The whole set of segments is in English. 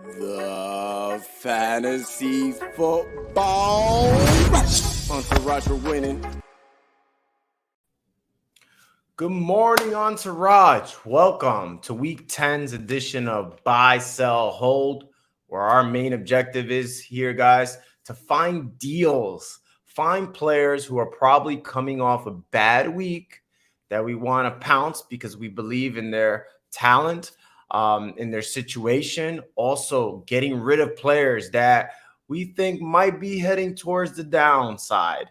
The fantasy football Entourage for winning. Good morning, Entourage. Welcome to Week 10's edition of Buy, Sell, Hold, where our main objective is here, guys, to find deals, find players who are probably coming off a bad week that we want to pounce because we believe in their talent, in their situation. Also, getting rid of players that we think might be heading towards the downside.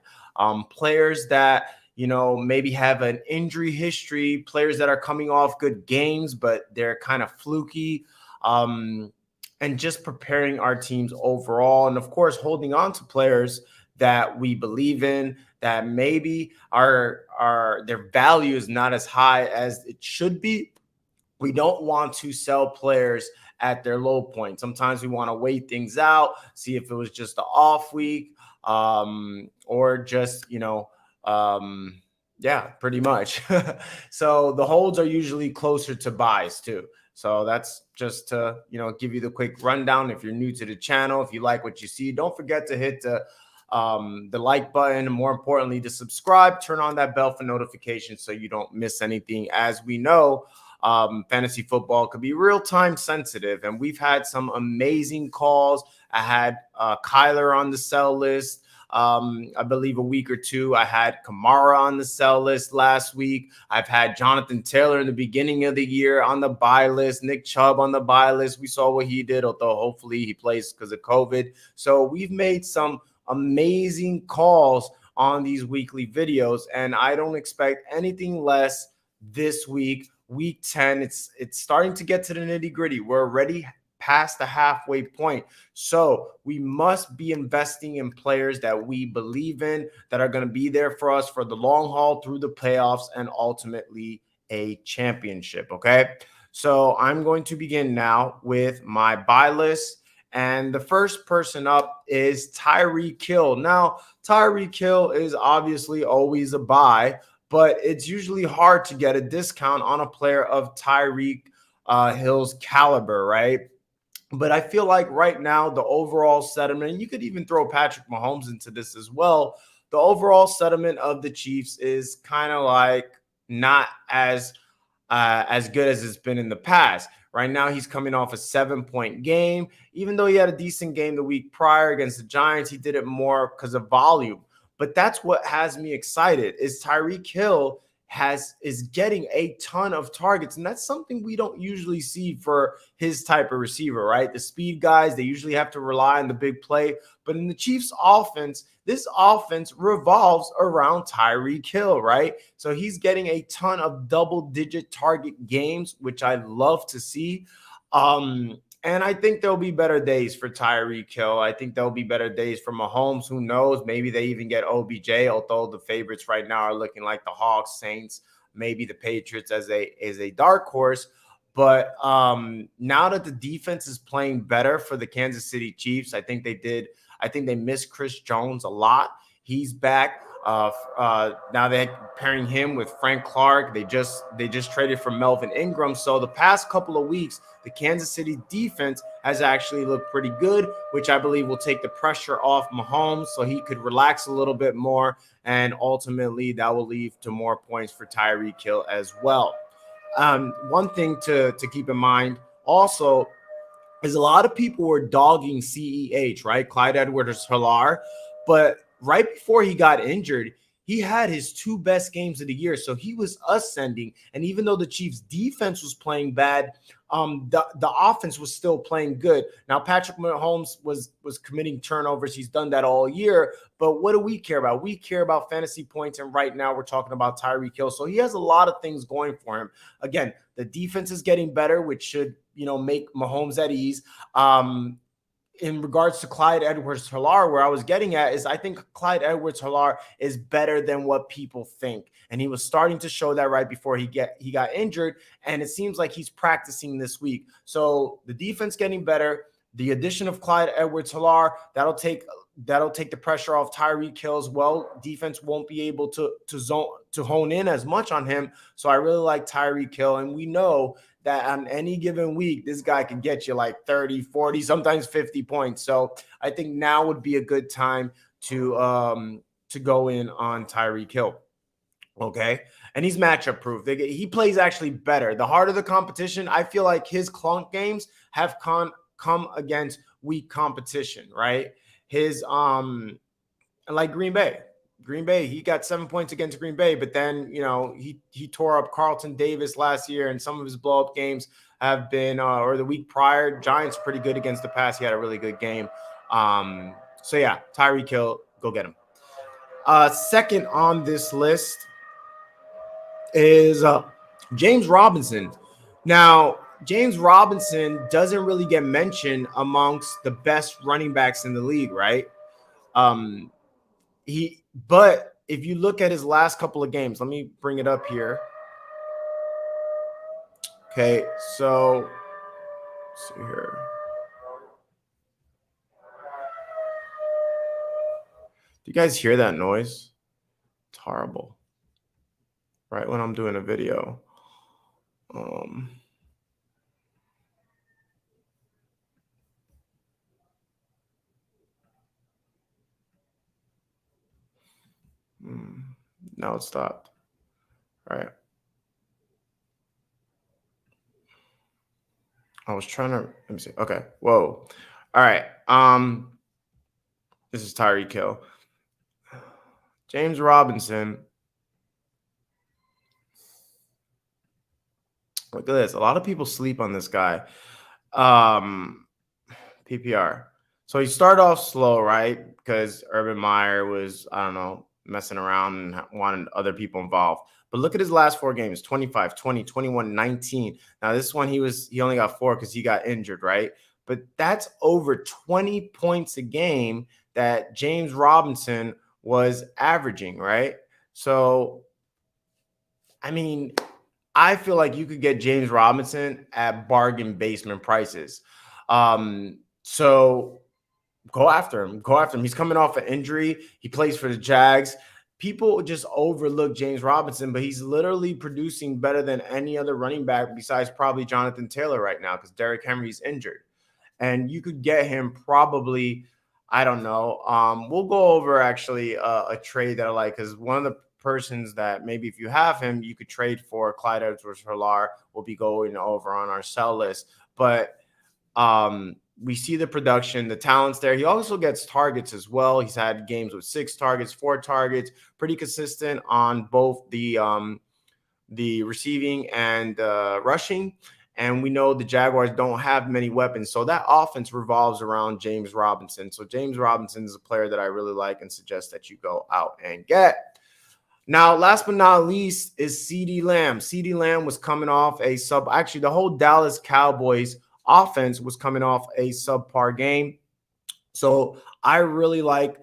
Players that maybe have an injury history, players that are coming off good games, but they're kind of fluky, and just preparing our teams overall. And of course, holding on to players that we believe in, that maybe their value is not as high as it should be. We don't want to sell players at their low point. Sometimes we want to wait things out, see if it was just an off week, or just, pretty much. So the holds are usually closer to buys too. So that's just to, give you the quick rundown. If you're new to the channel, if you like what you see, don't forget to hit the like button, and more importantly, to subscribe, turn on that bell for notifications so you don't miss anything. As we know, fantasy football could be real time sensitive, and we've had some amazing calls. I had Kyler on the sell list. I believe a week or two. I had Kamara on the sell list last week. I've had Jonathan Taylor in the beginning of the year on the buy list, Nick Chubb on the buy list. We saw what he did, although hopefully he plays because of COVID. So we've made some amazing calls on these weekly videos, and I don't expect anything less this week. Week 10, it's starting to get to the nitty-gritty. We're already past the halfway point. So we must be investing in players that we believe in, that are going to be there for us for the long haul through the playoffs and ultimately a championship. Okay. So I'm going to begin now with my buy list. And the first person up is Tyreek Hill. Now, Tyreek Hill is obviously always a buy, but it's usually hard to get a discount on a player of Tyreek Hill's caliber, right? But I feel like right now, the overall sentiment, and you could even throw Patrick Mahomes into this as well, the overall sentiment of the Chiefs is kind of like not as good as it's been in the past. Right now, he's coming off a 7-point game. Even though he had a decent game the week prior against the Giants, he did it more because of volume. But that's what has me excited, is Tyreek Hill is getting a ton of targets, and that's something we don't usually see for his type of receiver, right? The speed guys, they usually have to rely on the big play, but in the Chiefs offense, this offense revolves around Tyreek Hill, right? So he's getting a ton of double-digit target games, which I love to see. And I think there'll be better days for Tyreek Hill. I think there'll be better days for Mahomes. Who knows? Maybe they even get OBJ, although the favorites right now are looking like the Hawks, Saints, maybe the Patriots as a dark horse. But now that the defense is playing better for the Kansas City Chiefs, I think they missed Chris Jones a lot. He's back. Now they're pairing him with Frank Clark. They just traded for Melvin Ingram. So the past couple of weeks, the Kansas City defense has actually looked pretty good, which I believe will take the pressure off Mahomes so he could relax a little bit more. And ultimately, that will lead to more points for Tyreek Hill as well. One thing to keep in mind also is a lot of people were dogging CEH, right? Clyde Edwards-Helaire. But right before he got injured, he had his two best games of the year. So he was ascending. And even though the Chiefs defense was playing bad, the offense was still playing good. Now, Patrick Mahomes was committing turnovers. He's done that all year. But what do we care about? We care about fantasy points. And right now we're talking about Tyreek Hill. So he has a lot of things going for him. Again, the defense is getting better, which should, make Mahomes at ease. In regards to Clyde Edwards-Helaire, where I was getting at is I think Clyde Edwards-Helaire is better than what people think. And he was starting to show that right before he got injured. And it seems like he's practicing this week. So the defense getting better. The addition of Clyde Edwards-Helaire, that'll take the pressure off Tyreek Hill as well. Defense won't be able to hone in as much on him. So I really like Tyreek Hill. And we know that on any given week, this guy can get you like 30, 40, sometimes 50 points. So I think now would be a good time to go in on Tyreek Hill. Okay. And he's matchup proof. He plays actually better. The harder the competition, I feel like his clunk games have come against weak competition, right? His like Green Bay. Green Bay, he got 7 points against Green Bay, but then, he tore up Carlton Davis last year, and some of his blow up games have been, or the week prior, Giants pretty good against the pass. He had a really good game. So yeah, Tyreek Hill, go get him. Second on this list is James Robinson. Now, James Robinson doesn't really get mentioned amongst the best running backs in the league, right? But if you look at his last couple of games, let me bring it up here. Okay, so let's see here. Do you guys hear that noise? It's horrible. Right when I'm doing a video. Now it stopped. All right. I was trying to, let me see. Okay. Whoa. All right. This is Tyreek Hill. James Robinson. Look at this. A lot of people sleep on this guy. PPR. So he started off slow, right? Because Urban Meyer was, I don't know, messing around and wanted other people involved. But look at his last 4 games, 25, 20, 21, 19. Now, this one, he only got 4 because he got injured, right? But that's over 20 points a game that James Robinson was averaging, right? So, I mean, I feel like you could get James Robinson at bargain basement prices. So go after him. Go after him. He's coming off an injury. He plays for the Jags. People just overlook James Robinson, but he's literally producing better than any other running back besides probably Jonathan Taylor right now because Derrick Henry's injured. And you could get him probably, I don't know. We'll go over actually a trade that I like because one of the persons that maybe if you have him, you could trade for Clyde Edwards-Helaire. We'll be going over on our sell list. But we see the production, the talent's there. He also gets targets as well. He's had games with 6 targets, 4 targets, pretty consistent on both the receiving and rushing. And we know the Jaguars don't have many weapons. So that offense revolves around James Robinson. So James Robinson is a player that I really like and suggest that you go out and get. Now, last but not least is CeeDee Lamb. CeeDee Lamb was coming off actually the whole Dallas Cowboys offense was coming off a subpar game. So I really like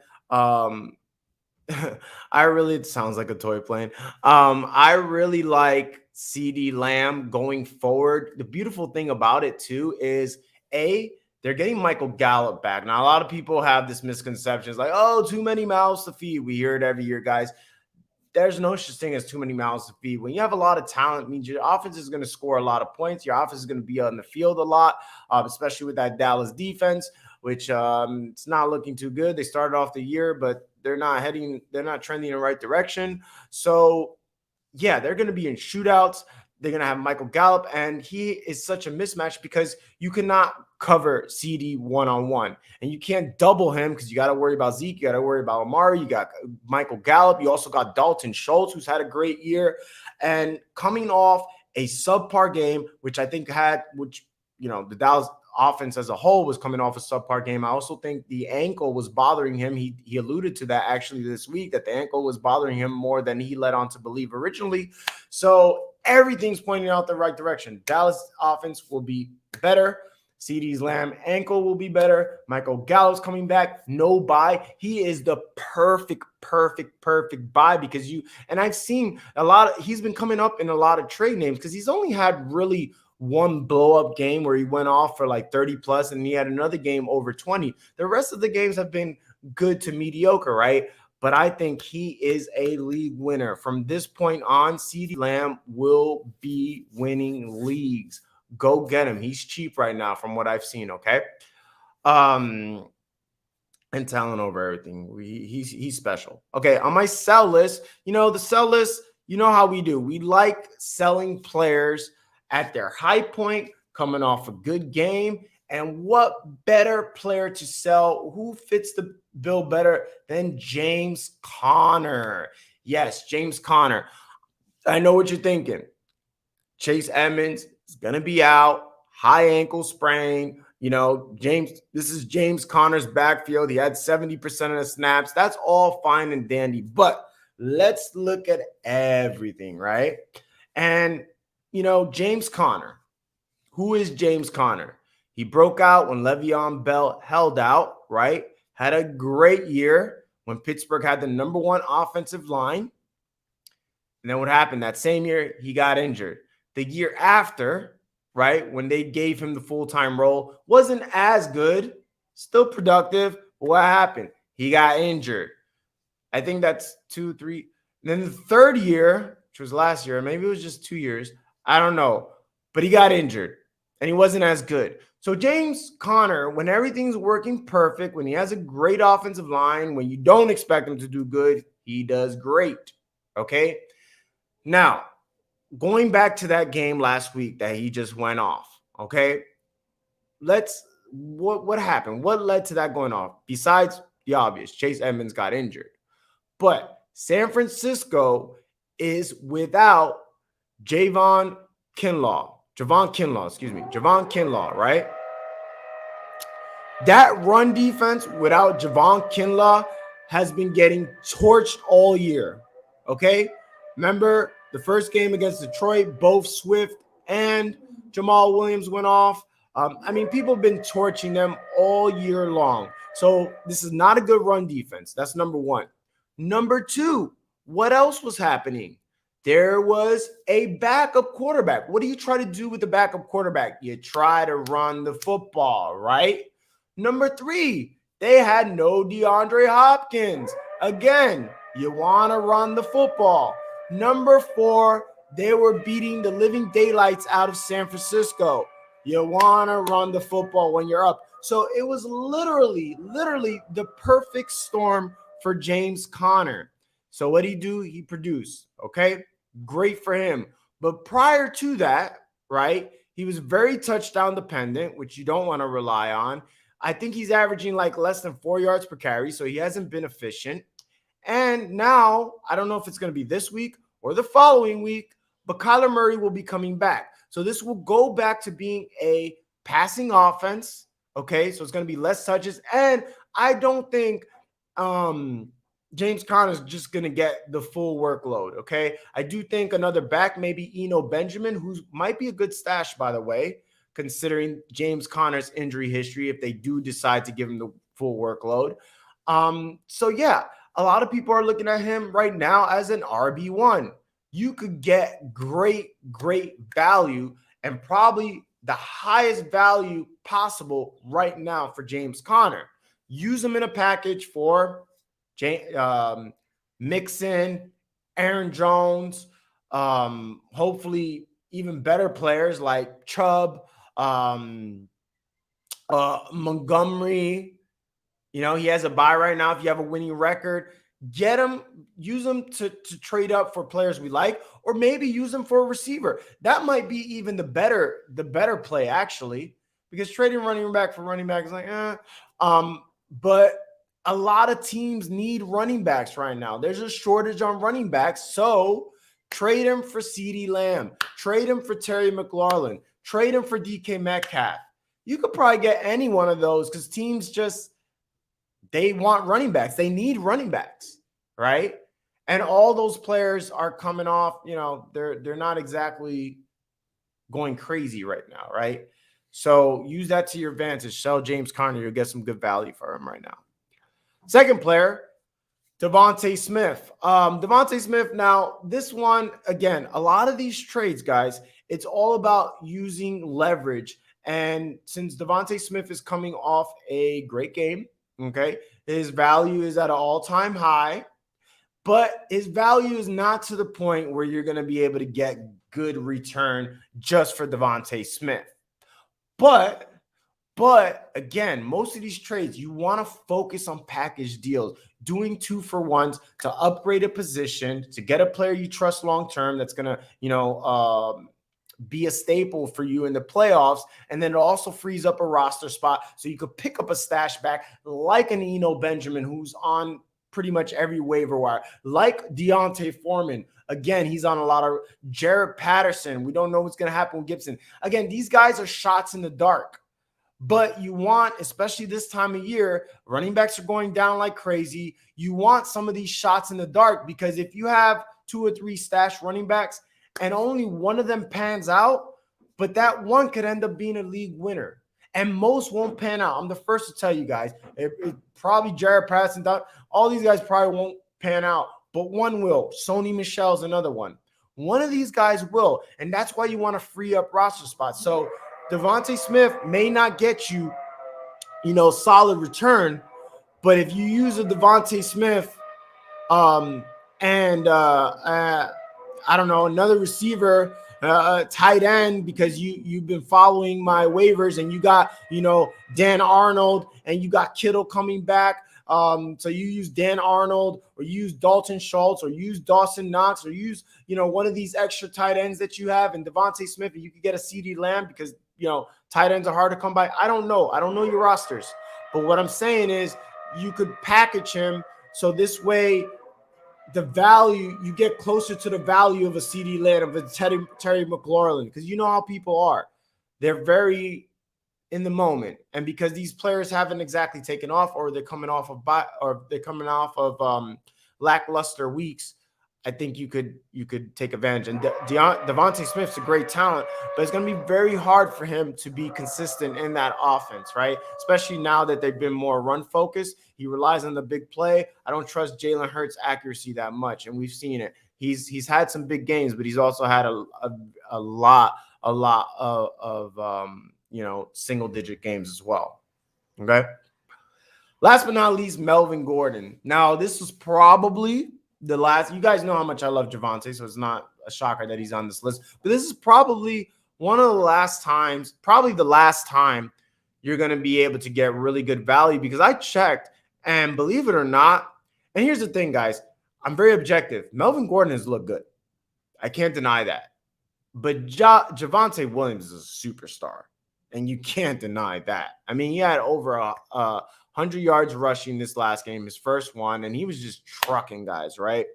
it sounds like a toy plane. I really like CeeDee Lamb going forward. The beautiful thing about it too is they're getting Michael Gallup back. Now, a lot of people have this misconception. It's like, oh, too many mouths to feed. We hear it every year, guys. There's no such thing as too many mouths to feed. When you have a lot of talent, it means your offense is going to score a lot of points. Your offense is going to be on the field a lot, especially with that Dallas defense, which it's not looking too good. They started off the year, but they're not trending in the right direction. So, yeah, they're going to be in shootouts. They're going to have Michael Gallup, and he is such a mismatch because you cannot cover CeeDee one-on-one, and you can't double him because you got to worry about Zeke, you got to worry about Amari, you got Michael Gallup, you also got Dalton Schultz, who's had a great year, and coming off a subpar game, which I think the Dallas offense as a whole was coming off a subpar game. I also think the ankle was bothering him. He alluded to that actually this week, that the ankle was bothering him more than he led on to believe originally. So everything's pointing out the right direction. Dallas offense will be better. CeeDee Lamb ankle will be better. Michael Gallup's coming back. No bye. He is the perfect buy because I've seen he's been coming up in a lot of trade names because he's only had really one blow-up game where he went off for like 30 plus and he had another game over 20. The rest of the games have been good to mediocre, right? But I think he is a league winner. From this point on, CeeDee Lamb will be winning leagues go get him. He's cheap right now from what I've seen, okay? And talent over everything. He's special. Okay, on my sell list, the sell list, you know how we do. We like selling players at their high point, coming off a good game. And what better player to sell? Who fits the bill better than James Conner? Yes, James Conner. I know what you're thinking. Chase Edmonds is going to be out, high ankle sprain. This is James Conner's backfield. He had 70% of the snaps. That's all fine and dandy. But let's look at everything, right? And, James Conner. Who is James Conner? He broke out when Le'Veon Bell held out, right? Had a great year when Pittsburgh had the number 1 offensive line. And then what happened? That same year, he got injured. The year after, right, when they gave him the full-time role, wasn't as good, still productive. But what happened? He got injured. I think that's 2, 3. And then the third year, which was last year, maybe it was just 2 years. I don't know. But he got injured, and he wasn't as good. So James Conner, when everything's working perfect, when he has a great offensive line, when you don't expect him to do good, he does great, okay? Now, going back to that game last week that he just went off, okay? What happened? What led to that going off? Besides the obvious, Chase Edmonds got injured. But San Francisco is without Javon Kinlaw, right? That run defense without Javon Kinlaw has been getting torched all year, okay? Remember the first game against Detroit, both Swift and Jamal Williams went off. People have been torching them all year long. So this is not a good run defense. That's number 1. Number 2, what else was happening? There was a backup quarterback. What do you try to do with the backup quarterback? You try to run the football, right? Number 3, they had no DeAndre Hopkins. Again, you want to run the football. Number 4, they were beating the living daylights out of San Francisco. You want to run the football when you're up. So it was literally the perfect storm for James Conner. So what did he do? He produced, okay? Great for him. But prior to that, right, he was very touchdown dependent, which you don't want to rely on. I think he's averaging like less than 4 yards per carry, so he hasn't been efficient. And now, I don't know if it's going to be this week or the following week, but Kyler Murray will be coming back. So this will go back to being a passing offense, okay? So it's going to be less touches. And I don't think James Conner is just going to get the full workload, okay? I do think another back, maybe Eno Benjamin, who might be a good stash, by the way, considering James Conner's injury history, if they do decide to give him the full workload. So, yeah, a lot of people are looking at him right now as an RB1. You could get great value and probably the highest value possible right now for James Conner. Use him in a package for Mixon, Aaron Jones, hopefully even better players like Chubb, Montgomery. He has a bye right now. If you have a winning record, get him, use them to trade up for players we like, or maybe use them for a receiver. That might be even the better play, actually, because trading running back for running back is like, but a lot of teams need running backs right now. There's a shortage on running backs. So trade him for CeeDee Lamb, trade him for Terry McLaurin, trade him for DK Metcalf. You could probably get any one of those because teams they want running backs. They need running backs, right? And all those players are coming off, they're not exactly going crazy right now, right? So use that to your advantage. Sell James Conner. You'll get some good value for him right now. Second player, Devonta Smith. Devonta Smith, now this one, again, a lot of these trades, guys, it's all about using leverage. And since Devonta Smith is coming off a great game, okay, his value is at an all-time high. but his value is not to the point where you're going to be able to get good return just for Devonta Smith. But again, most of these trades, you want to focus on package deals, doing 2-for-1s to upgrade a position, to get a player you trust long-term that's going to, be a staple for you in the playoffs. And then it also frees up a roster spot so you could pick up a stash back like an Eno Benjamin, who's on pretty much every waiver wire, like Deontay Foreman. Again, he's on a lot of Jared Patterson. We don't know what's going to happen with Gibson. Again, these guys are shots in the dark. But you want, especially this time of year, running backs are going down like crazy. You want some of these shots in the dark, because if you have 2 or 3 stash running backs and only one of them pans out, but that one could end up being a league winner. And most won't pan out. I'm the first to tell you guys. It probably Jared Patterson, all these guys probably won't pan out, but one will. Sony Michel's another one. One of these guys will, and that's why you want to free up roster spots. So Devonta Smith may not get you, solid return, but if you use a Devonta Smith I don't know, another receiver, tight end, because you've been following my waivers and you got, Dan Arnold and you got Kittle coming back. So you use Dan Arnold, or you use Dalton Schultz, or use Dawson Knox, or use, one of these extra tight ends that you have, and Devonta Smith, and you could get a CeeDee Lamb, because, tight ends are hard to come by. I don't know your rosters, but what I'm saying is you could package him so this way the value, you get closer to the value of a CeeDee Lamb, of a Terry McLaurin, because you know how people are. They're very in the moment, and because these players haven't exactly taken off, or they're coming off of lackluster weeks, I think you could take advantage. And Devonta Smith's a great talent, but it's going to be very hard for him to be consistent in that offense, right? Especially now that they've been more run focused. He relies on the big play. I don't trust Jalen Hurts' accuracy that much, and we've seen it. He's had some big games, but he's also had a lot of single digit games as well. Okay. Last but not least, Melvin Gordon. Now, this was probably the last. You guys know how much I love Javonte, so it's not a shocker that he's on this list. But this is probably one of the last times, probably the last time you're going to be able to get really good value, because I checked, and believe it or not, and here's the thing, guys, I'm very objective. Melvin Gordon has looked good. I can't deny that. But Javonte Williams is a superstar, and you can't deny that. I mean, he had over 100 yards rushing this last game, his first one, and he was just trucking guys, right?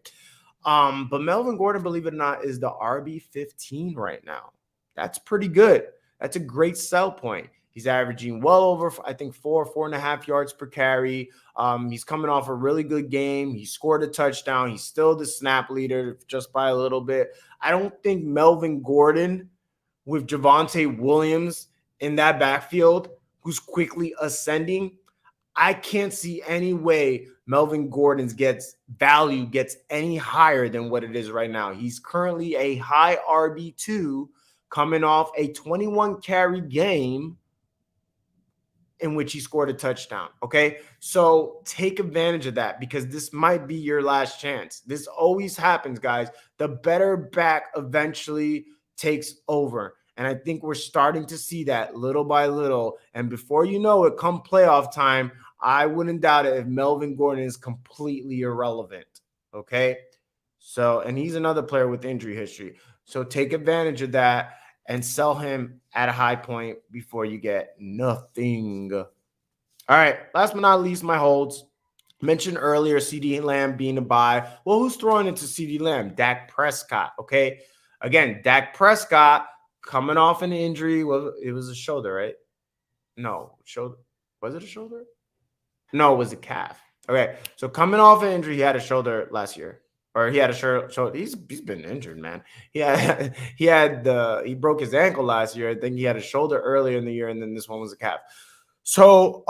But Melvin Gordon, believe it or not, is the RB15 right now. That's pretty good. That's a great sell point. He's averaging well over, I think, 4.5 yards per carry. He's coming off a really good game. He scored a touchdown. He's still the snap leader just by a little bit. I don't think Melvin Gordon with Javonte Williams in that backfield, who's quickly ascending, I can't see any way Melvin Gordon's gets any higher than what it is right now. He's currently a high RB2 coming off a 21 carry game in which he scored a touchdown. Okay. So take advantage of that, because this might be your last chance. This always happens, guys. The better back eventually takes over. And I think we're starting to see that little by little. And before you know it, come playoff time, I wouldn't doubt it if Melvin Gordon is completely irrelevant. Okay. So, and he's another player with injury history. So take advantage of that and sell him at a high point before you get nothing. All right. Last but not least, my holds. Mentioned earlier, CeeDee Lamb being a buy. Well, who's throwing into CeeDee Lamb? Dak Prescott. Okay. Again, Dak Prescott coming off an injury. Well, it was a shoulder, right? No, shoulder. Was it a shoulder? No, it was a calf. Okay. So coming off an injury, he had a shoulder last year. Or he had a shoulder. He's been injured, man. He broke his ankle last year. I think he had a shoulder earlier in the year, and then this one was a calf. So,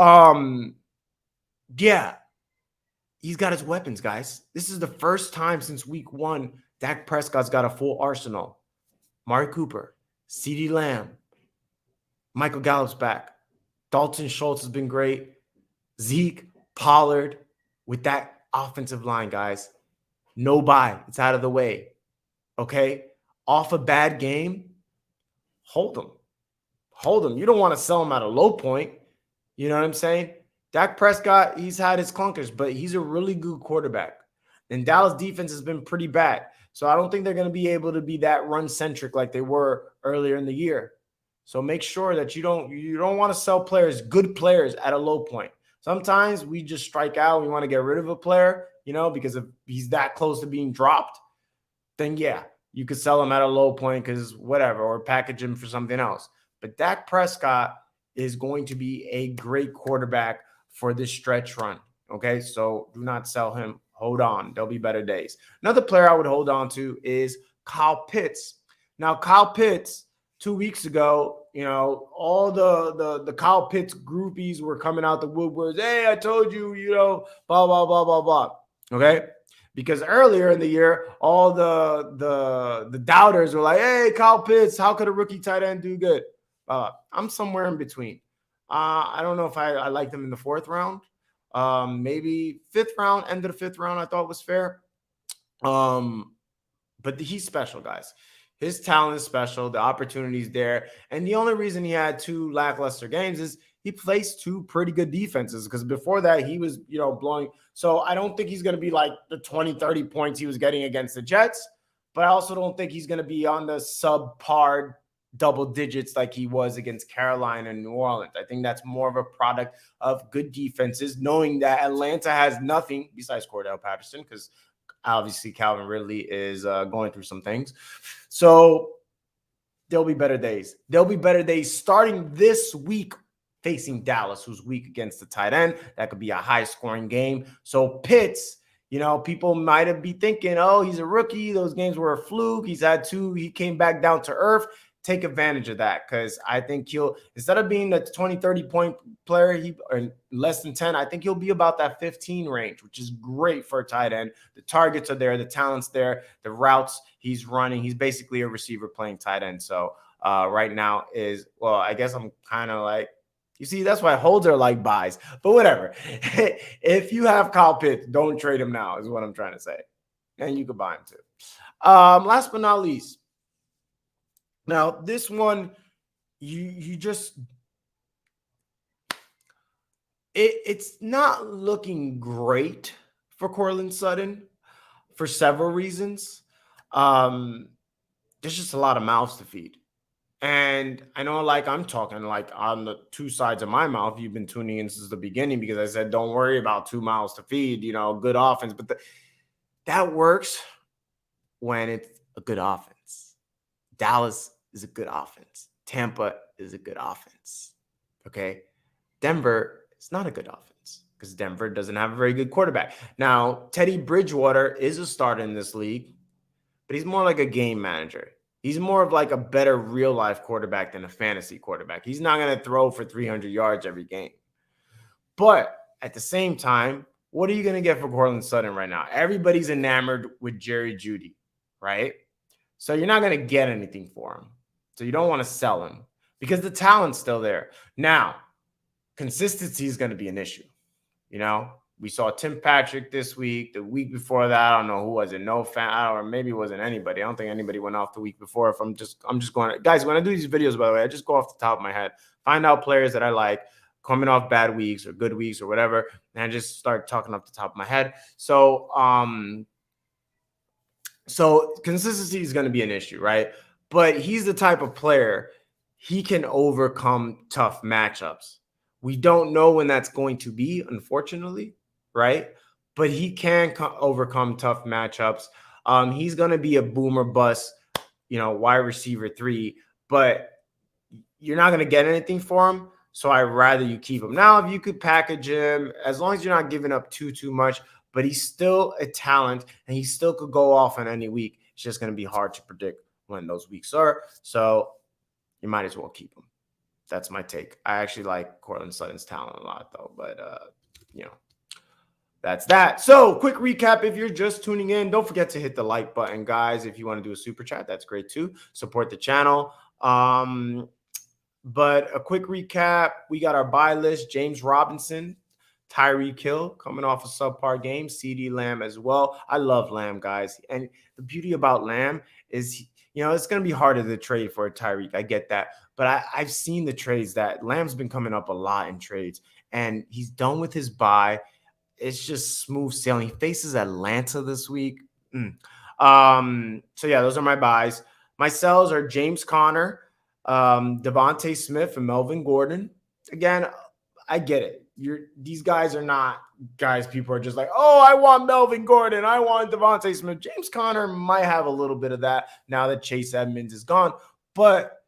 yeah, he's got his weapons, guys. This is the first time since week 1 Dak Prescott's got a full arsenal. Mari Cooper, CeeDee Lamb, Michael Gallup's back. Dalton Schultz has been great. Zeke, Pollard, with that offensive line, guys. No buy. It's out of the way. Okay? Off a bad game, hold him. Hold him. You don't want to sell him at a low point. You know what I'm saying? Dak Prescott, he's had his clunkers, but he's a really good quarterback. And Dallas defense has been pretty bad. So I don't think they're going to be able to be that run-centric like they were earlier in the year. So make sure that you don't want to sell players, good players, at a low point. Sometimes we just strike out. We want to get rid of a player, because if he's that close to being dropped, then yeah, you could sell him at a low point because whatever, or package him for something else. But Dak Prescott is going to be a great quarterback for this stretch run. Okay, so do not sell him. Hold on. There'll be better days. Another player I would hold on to is Kyle Pitts. Now, Kyle Pitts, 2 weeks ago, all the Kyle Pitts groupies were coming out the woodworks. Hey, I told you, blah, blah, blah, blah, blah. Okay? Because earlier in the year, all the doubters were like, hey, Kyle Pitts, how could a rookie tight end do good? I'm somewhere in between. I don't know if I like them in the 4th round. Maybe 5th round, end of the 5th round, I thought was fair. But he's special, guys. His talent is special. The opportunity's there. And the only reason he had 2 lackluster games is he placed 2 pretty good defenses, because before that he was, blowing. So I don't think he's going to be like the 20, 30 points he was getting against the Jets. But I also don't think he's going to be on the subpar double digits like he was against Carolina and New Orleans. I think that's more of a product of good defenses, knowing that Atlanta has nothing besides Cordell Patterson, because obviously Calvin Ridley is going through some things. So there'll be better days. There'll be better days starting this week facing Dallas, who's weak against the tight end. That could be a high-scoring game. So Pitts, people might have been thinking, oh, he's a rookie. Those games were a fluke. He's had 2. He came back down to earth. Take advantage of that, because I think he'll, instead of being the 20, 30-point player, or less than 10, I think he'll be about that 15 range, which is great for a tight end. The targets are there. The talent's there. The routes he's running. He's basically a receiver playing tight end. So right now I guess I'm kind of like, you see, that's why holds are like buys. But whatever. If you have Kyle Pitts, don't trade him now is what I'm trying to say. And you could buy him too. Last but not least, now, this one, you just it's not looking great for Courtland Sutton for several reasons. There's just a lot of mouths to feed. And I know, I'm talking on the 2 sides of my mouth. You've been tuning in since the beginning because I said, don't worry about 2 mouths to feed, good offense. But that works when it's a good offense. Dallas is a good offense. Tampa is a good offense. Okay. Denver is not a good offense because Denver doesn't have a very good quarterback. Now, Teddy Bridgewater is a starter in this league, but he's more like a game manager. He's more of like a better real life quarterback than a fantasy quarterback. He's not going to throw for 300 yards every game. But at the same time, what are you going to get for Courtland Sutton right now? Everybody's enamored with Jerry Jeudy, right? So you're not going to get anything for him. So you don't want to sell him because the talent's still there. Now, consistency is going to be an issue. We saw Tim Patrick this week. The week before that, I don't know who was it. No fan, or maybe it wasn't anybody. I don't think anybody went off the week before. If I'm just going, guys, when I do these videos, by the way, I just go off the top of my head, find out players that I like coming off bad weeks or good weeks or whatever, and I just start talking off the top of my head. So consistency is going to be an issue, right? But he's the type of player, he can overcome tough matchups. We don't know when that's going to be, unfortunately, right? But he can overcome tough matchups. He's going to be a boomer bust, wide receiver 3, but you're not going to get anything for him. So I'd rather you keep him. Now, if you could package him, as long as you're not giving up too much, but he's still a talent and he still could go off on any week. It's just going to be hard to predict when those weeks are. So you might as well keep him. That's my take. I actually like Courtland Sutton's talent a lot, though. But, that's that. So quick recap. If you're just tuning in, don't forget to hit the like button, guys. If you want to do a super chat, that's great, too. Support the channel. But a quick recap. We got our buy list. James Robinson, Tyreek Hill coming off a subpar game, CD Lamb as well. I love Lamb, guys. And the beauty about Lamb is, it's going to be harder to trade for a Tyreek. I get that. But I've seen the trades that Lamb's been coming up a lot in trades, and he's done with his bye. It's just smooth sailing. He faces Atlanta this week. So yeah, those are my buys. My sells are James Conner, Devonta Smith, and Melvin Gordon. Again, I get it. These guys are not guys people are just like, oh, I want Melvin Gordon, I want Devonta Smith. James Conner might have a little bit of that now that Chase Edmonds is gone, but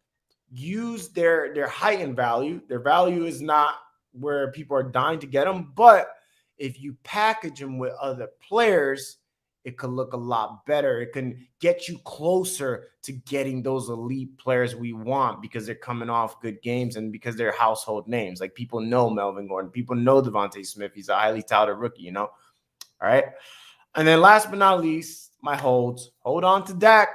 use their heightened value. Their value is not where people are dying to get them, but if you package them with other players, it could look a lot better. It can get you closer to getting those elite players we want because they're coming off good games and because they're household names. Like, people know Melvin Gordon. People know Devonta Smith. He's a highly touted rookie, All right. And then last but not least, my holds. Hold on to Dak.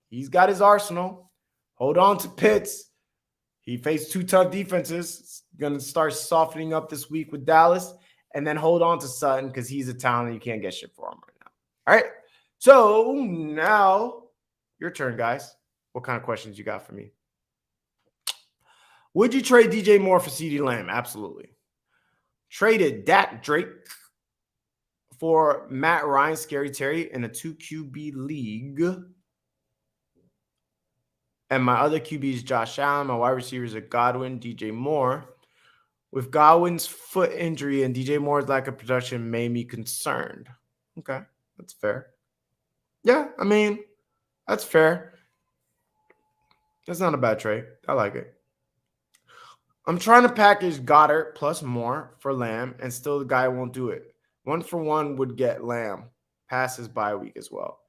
He's got his arsenal. Hold on to Pitts. He faced 2 tough defenses. It's going to start softening up this week with Dallas. And then hold on to Sutton because he's a talent. You can't get shit for him right now. All right. So now your turn, guys. What kind of questions you got for me? Would you trade DJ Moore for CD Lamb? Absolutely. Traded Dak Drake for Matt Ryan, Scary Terry in a 2 QB league. And my other QB is Josh Allen. My wide receivers are Godwin, DJ Moore. With Godwin's foot injury and DJ Moore's lack of production made me concerned. Okay, that's fair. Yeah, I mean, that's fair. That's not a bad trade. I like it. I'm trying to package Goddard plus Moore for Lamb, and still the guy won't do it. 1-for-1 would get Lamb past his bye week as well.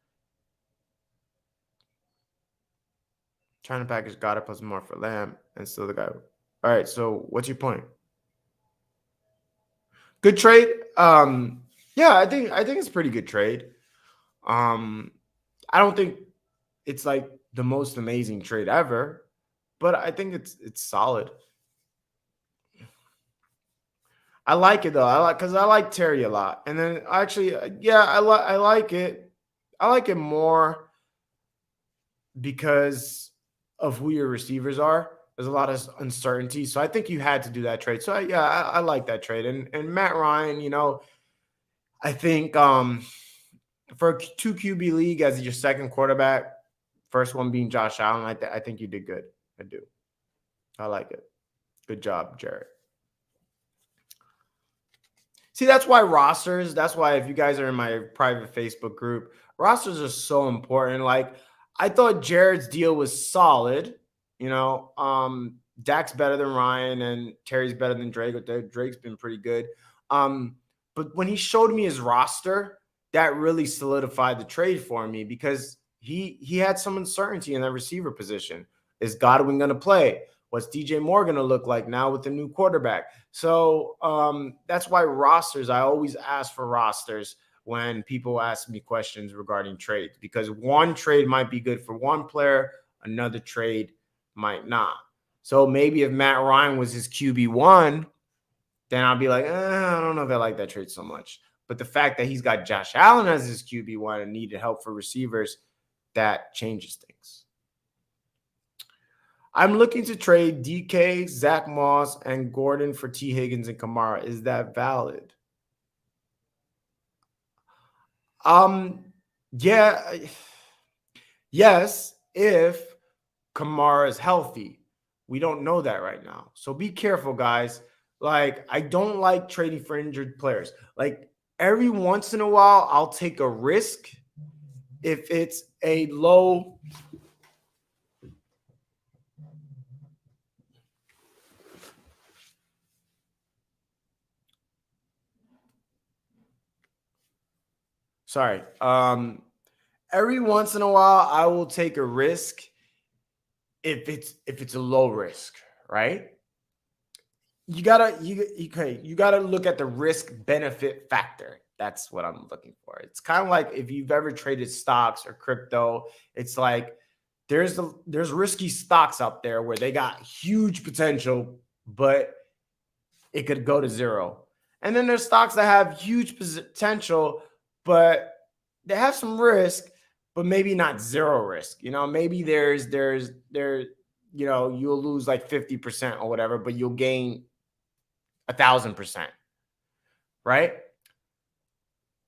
Trying to package Goddard plus Moore for Lamb, and still the guy. All right, so what's your point? Good trade. Yeah, I think it's a pretty good trade. I don't think it's like the most amazing trade ever, but I think it's solid. I like it though. Because I like Terry a lot, and then actually, yeah, I like it. I like it more because of who your receivers are. There's a lot of uncertainty. So I think you had to do that trade. So I like that trade. And Matt Ryan, I think for a 2 QB league as your second quarterback, first one being Josh Allen, I think you did good. I do. I like it. Good job, Jared. See, that's why if you guys are in my private Facebook group, rosters are so important. Like, I thought Jared's deal was solid. Dak's better than Ryan and Terry's better than Drake. Drake's been pretty good. But when he showed me his roster, that really solidified the trade for me because he had some uncertainty in that receiver position. Is Godwin going to play? What's DJ Moore going to look like now with the new quarterback? So that's why I always ask for rosters when people ask me questions regarding trades, because one trade might be good for one player, another trade might not. So maybe if Matt Ryan was his QB1, then I'll be like, I don't know if I like that trade so much. But the fact that he's got Josh Allen as his QB1 and needed help for receivers, that changes things. I'm looking to trade DK, Zach Moss, and Gordon for T. Higgins and Kamara. Is that valid? Yeah. Yes, if Kamara is healthy. We don't know that right now. So be careful, guys. Like, I don't like trading for injured players. Like, every once in a while, I'll take a risk if it's a low. Sorry. Every once in a while, I will take a risk if it's a low risk, right? You gotta look at the risk benefit factor. That's what I'm looking for. It's kind of like if you've ever traded stocks or crypto, it's like there's risky stocks out there where they got huge potential, but it could go to zero. And then there's stocks that have huge potential, but they have some risk, but maybe not zero risk. Maybe there's you'll lose like 50% or whatever, but you'll gain 1,000%, right?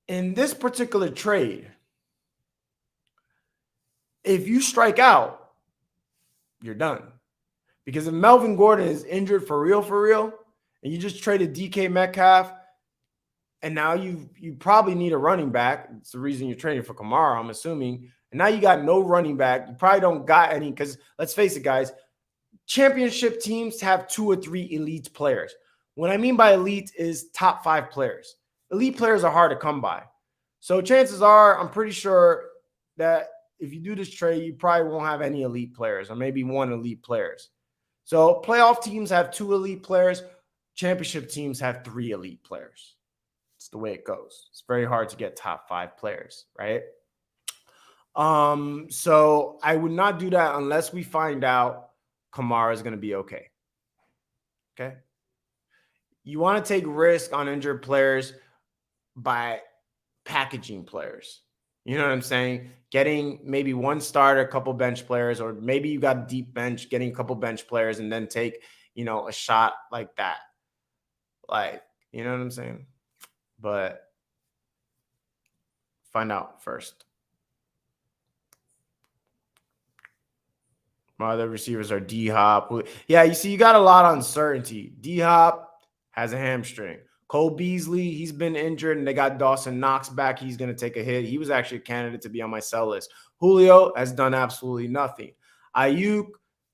In this particular trade, if you strike out, you're done. Because if Melvin Gordon is injured for real, and you just traded DK Metcalf, and now you probably need a running back. It's the reason you're trading for Kamara, I'm assuming. And now you got no running back. You probably don't got any, because let's face it, guys, championship teams have 2 or 3 elite players. What I mean by elite is top 5 players. Elite players are hard to come by. So chances are, I'm pretty sure that if you do this trade, you probably won't have any elite players, or maybe 1 elite players. So playoff teams have 2 elite players. Championship teams have 3 elite players. It's the way it goes. It's very hard to get top 5 players, right? So I would not do that unless we find out Kamara is going to be okay. Okay. You want to take risk on injured players by packaging players. You know what I'm saying? Getting maybe 1 starter, a couple bench players, or maybe you got deep bench, getting a couple bench players, and then take, a shot like that. Like, you know what I'm saying? But find out first. My other receivers are D-Hop. Yeah, you see, you got a lot of uncertainty. D-Hop has a hamstring. Cole Beasley, he's been injured, and they got Dawson Knox back. He's going to take a hit. He was actually a candidate to be on my sell list. Julio has done absolutely nothing. Ayuk,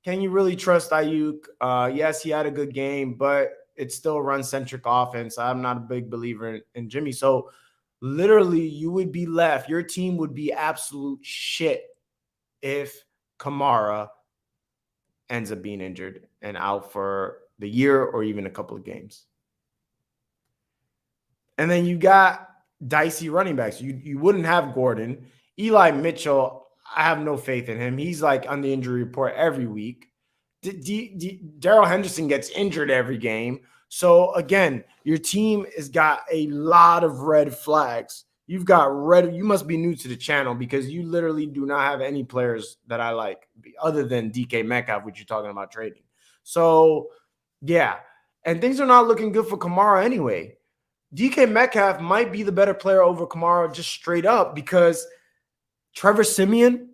can you really trust Ayuk? Yes, he had a good game, but it's still a run-centric offense. I'm not a big believer in Jimmy. So literally, you would be left. Your team would be absolute shit if Kamara ends up being injured and out for the year or even a couple of games. And then you got dicey running backs. You wouldn't have Gordon. Eli Mitchell, I have no faith in him. He's like on the injury report every week. Darrell Henderson gets injured every game. So again, your team has got a lot of red flags. You must be new to the channel, because you literally do not have any players that I like other than DK Metcalf, which you're talking about trading. So yeah, and things are not looking good for Kamara anyway. DK Metcalf might be the better player over Kamara just straight up, because Trevor Siemian,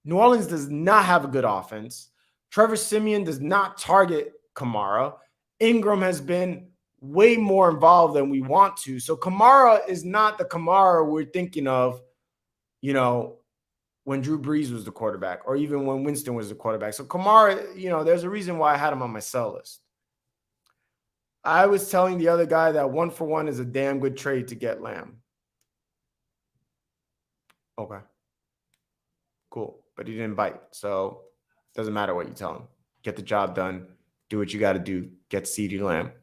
New Orleans does not have a good offense. Trevor Siemian does not target Kamara. Ingram has been way more involved than we want to. So Kamara is not the Kamara we're thinking of, when Drew Brees was the quarterback, or even when Winston was the quarterback. So Kamara, there's a reason why I had him on my sell list. I was telling the other guy that 1-for-1 is a damn good trade to get Lamb. Okay. Cool. But he didn't bite. So it doesn't matter what you tell him. Get the job done. Do what you got to do. Get CeeDee Lamb.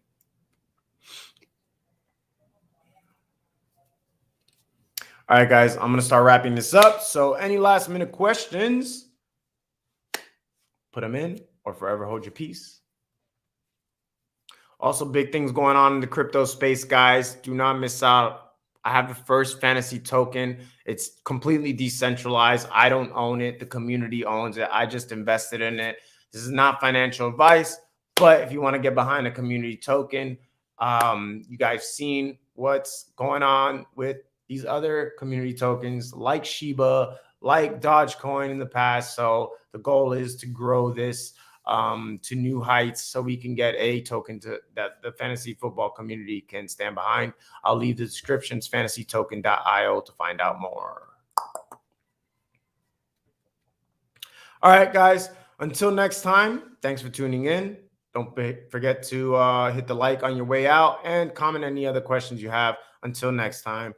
All right, guys. I'm going to start wrapping this up. So any last minute questions, put them in, or forever hold your peace. Also, big things going on in the crypto space, guys. Do not miss out. I have the first fantasy token. It's completely decentralized. I don't own it. The community owns it. I just invested in it. This is not financial advice, but if you want to get behind a community token, you guys seen what's going on with these other community tokens like Shiba, like Dogecoin in the past. So the goal is to grow this to new heights, so we can get a token that the fantasy football community can stand behind. I'll leave the descriptions, fantasytoken.io, to find out more. All right, guys. Until next time, thanks for tuning in. Don't forget to hit the like on your way out and comment any other questions you have. Until next time.